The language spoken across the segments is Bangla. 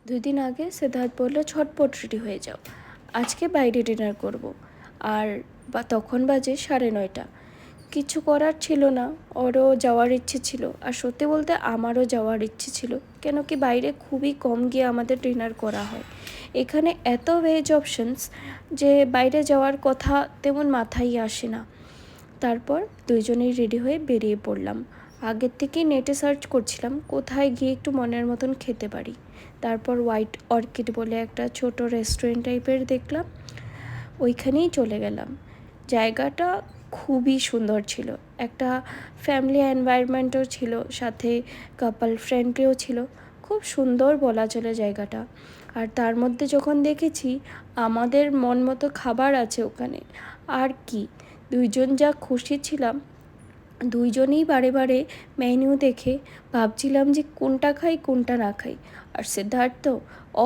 2 দিন আগে সিদ্ধার্থ বলল ঝটপট রেডি হয়ে যাও, আজকে বাইরে ডিনার করব। আর তখন বাজে 9:30। কিছু করার ছিল না, ওরও যাওয়ার ইচ্ছে ছিল, আর সত্যি বলতে আমারও যাওয়ার ইচ্ছে ছিল, কেন কি বাইরে খুবই কম গিয়ে আমাদের ডিনার করা হয়। এখানে এত ভেজ অপশনস যে বাইরে যাওয়ার কথা তেমন মাথায় আসে না। তারপর দুইজনেই রেডি হয়ে বেরিয়ে পড়লাম। আগের থেকেই নেটে সার্চ করছিলাম কোথায় গিয়ে একটু মনের মতন খেতে পারি। তারপর হোয়াইট অর্কিড বলে একটা ছোট রেস্টুরেন্ট টাইপের দেখলাম, ওইখানেই চলে গেলাম। জায়গাটা খুবই সুন্দর ছিল, একটা ফ্যামিলি এনভায়রনমেন্টও ছিল, সাথে কাপল ফ্রেন্ডলিও ছিল। খুব সুন্দর বলা চলে জায়গাটা। আর তার মধ্যে যখন দেখেছি আমাদের মন মতো খাবার আছে ওখানে, আর কি, দুইজন যা খুশি ছিলাম। দুইজনেই বারে বারে মেনু দেখে ভাবছিলাম যে কোনটা খাই কোনটা না খাই। আর Siddharth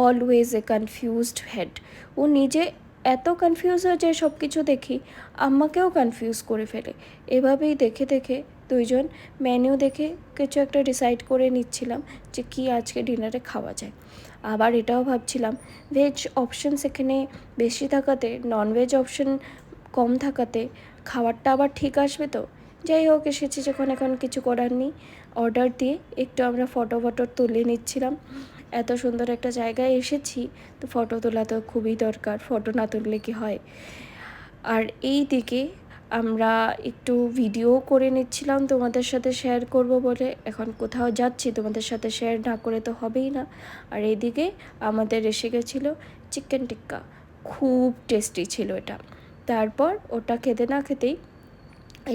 always a confused head. ও নিজে এত কনফিউজ হয়ে যায় সব কিছু দেখি, আম্মাকেও কনফিউজ করে ফেলে। এভাবেই দেখে দেখে দুইজন মেনু দেখে কিছু একটা ডিসাইড করে নিচ্ছিলাম যে কি আজকে ডিনারে খাওয়া যায়। আবার এটাও ভাবছিলাম ভেজ অপশন এখানে বেশি থাকাতে ননভেজ অপশন কম থাকাতে খাবারটা আবার ঠিক আসবে তো। যাই হোক, এসেছি যখন এখন কিছু করার নেই। অর্ডার দিয়ে একটু আমরা ফটো তুলে নিচ্ছিলাম। এত সুন্দর একটা জায়গায় এসেছি, তো ফটো তোলা তো খুবই দরকার, ফটো না তুললে কি হয়। আর এই দিকে আমরা একটু ভিডিও করে নিচ্ছিলাম তোমাদের সাথে শেয়ার করব বলে। এখন কোথাও যাচ্ছি, তোমাদের সাথে শেয়ার না করে তো হবেই না। আর এইদিকে আমাদের এসে গেছিলো চিকেন টিক্কা, খুব টেস্টি ছিল এটা। তারপর ওটা খেতে না খেতেই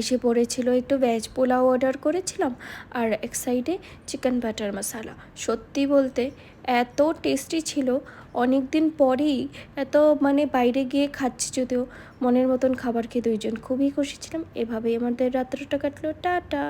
এসে পড়েছিল একটু ভেজ পোলাও অর্ডার করেছিলাম, আর এক সাইডে চিকেন বাটার মশালা। সত্যি বলতে এত টেস্টি ছিল, অনেক দিন পরেই এত বাইরে গিয়ে খাচ্ছি, যদিও মনের মতন খাবার খেয়ে দুইজন খুবই খুশি ছিলাম। এভাবেই আমাদের রাত্রটা কাটলো। টাটা।